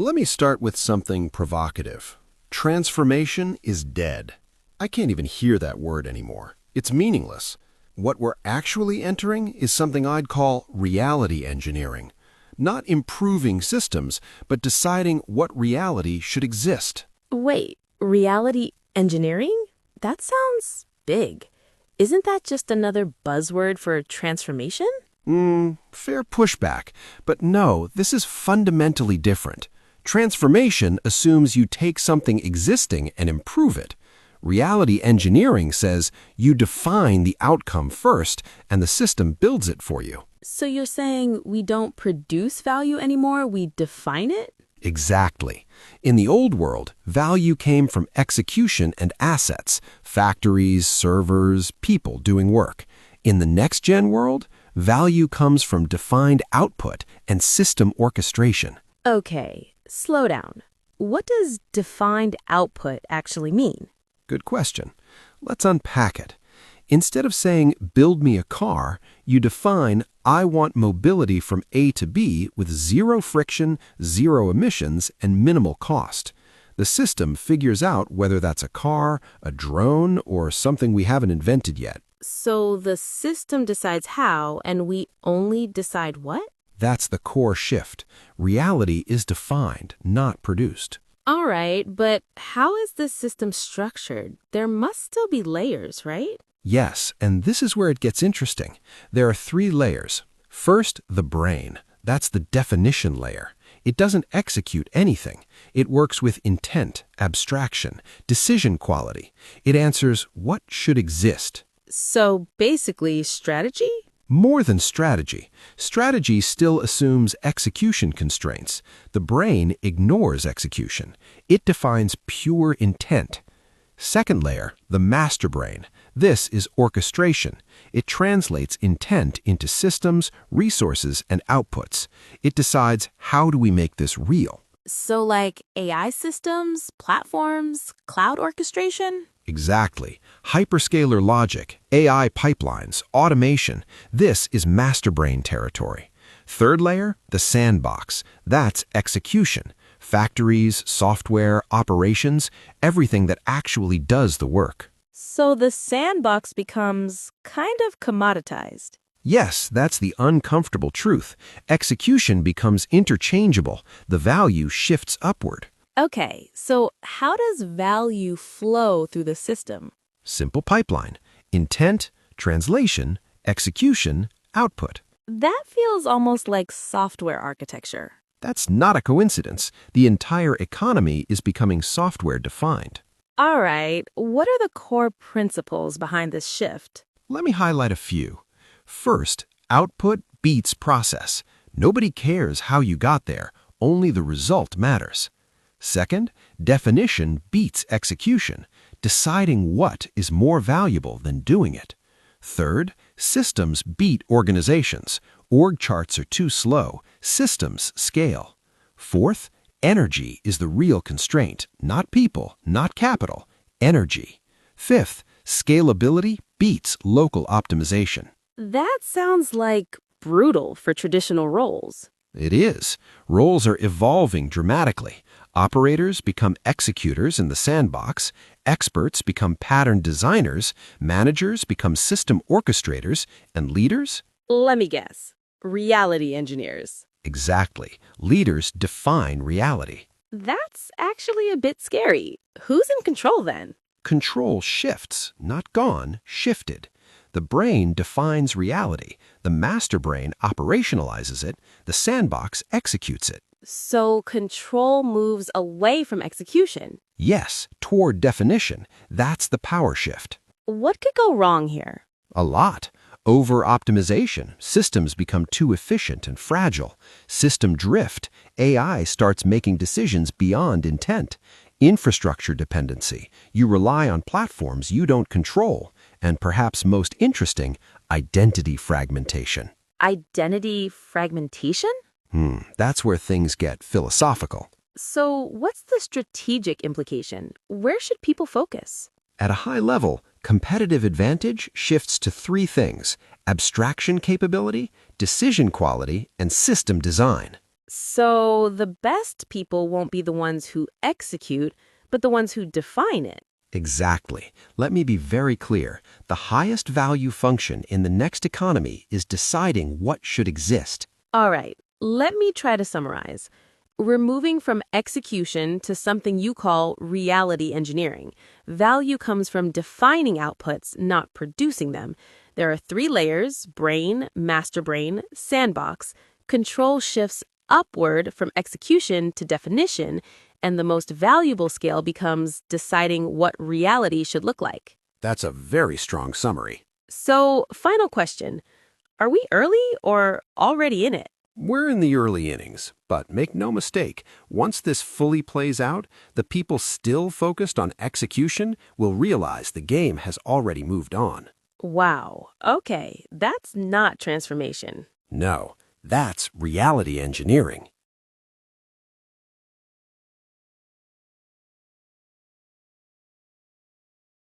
Let me start with something provocative. Transformation is dead. I can't even hear that word anymore. It's meaningless. What we're actually entering is something I'd call reality engineering. Not improving systems, but deciding what reality should exist. Wait, reality engineering? That sounds big. Isn't that just another buzzword for transformation? Fair pushback. But no, this is fundamentally different. Transformation assumes you take something existing and improve it. Reality engineering says you define the outcome first and the system builds it for you. So you're saying we don't produce value anymore, we define it? Exactly. In the old world, value came from execution and assets, factories, servers, people doing work. In the next-gen world, value comes from defined output and system orchestration. Okay, slow down. What does defined output actually mean? Good question. Let's unpack it. Instead of saying, build me a car, you define, I want mobility from A to B with zero friction, zero emissions, and minimal cost. The system figures out whether that's a car, a drone, or something we haven't invented yet. So the system decides how, and we only decide what? That's the core shift. Reality is defined, not produced. All right, but how is this system structured? There must still be layers, right? Yes, and this is where it gets interesting. There are 3 layers. First, the brain. That's the definition layer. It doesn't execute anything. It works with intent, abstraction, decision quality. It answers what should exist. So basically, strategy? More than strategy. Strategy still assumes execution constraints. The brain ignores execution. It defines pure intent. Second layer, the master brain. This is orchestration. It translates intent into systems, resources, and outputs. It decides how do we make this real. So like AI systems, platforms, cloud orchestration? Exactly. Hyperscaler logic, AI pipelines, automation. This is master brain territory. Third layer, the sandbox. That's execution. Factories, software, operations, everything that actually does the work. So the sandbox becomes kind of commoditized. Yes, that's the uncomfortable truth. Execution becomes interchangeable. The value shifts upward. Okay, so how does value flow through the system? Simple pipeline. Intent, translation, execution, output. That feels almost like software architecture. That's not a coincidence. The entire economy is becoming software-defined. All right, what are the core principles behind this shift? Let me highlight a few. First, output beats process. Nobody cares how you got there, only the result matters. Second, definition beats execution. Deciding what is more valuable than doing it. Third, systems beat organizations. Org charts are too slow. Systems scale. Fourth, energy is the real constraint. Not people, not capital. Energy. Fifth, scalability beats local optimization. That sounds like brutal for traditional roles. It is. Roles are evolving dramatically. Operators become executors in the sandbox, experts become pattern designers, managers become system orchestrators, and leaders? Let me guess. Reality engineers. Exactly. Leaders define reality. That's actually a bit scary. Who's in control then? Control shifts, not gone, shifted. The brain defines reality. The master brain operationalizes it. The sandbox executes it. So control moves away from execution. Yes, toward definition. That's the power shift. What could go wrong here? A lot. Over-optimization. Systems become too efficient and fragile. System drift. AI starts making decisions beyond intent. Infrastructure dependency. You rely on platforms you don't control. And perhaps most interesting, identity fragmentation. Identity fragmentation? That's where things get philosophical. So what's the strategic implication? Where should people focus? At a high level, competitive advantage shifts to 3 things: abstraction capability, decision quality, and system design. So the best people won't be the ones who execute, but the ones who define it. Exactly. Let me be very clear. The highest value function in the next economy is deciding what should exist. All right, let me try to summarize. We're moving from execution to something you call reality engineering. Value comes from defining outputs, not producing them. There are 3 layers: brain, master brain, sandbox. Control shifts upward from execution to definition, and the most valuable scale becomes deciding what reality should look like. That's a very strong summary. So, final question. Are we early or already in it? We're in the early innings, but make no mistake, once this fully plays out, the people still focused on execution will realize the game has already moved on. Wow. Okay, that's not transformation. No, that's reality engineering.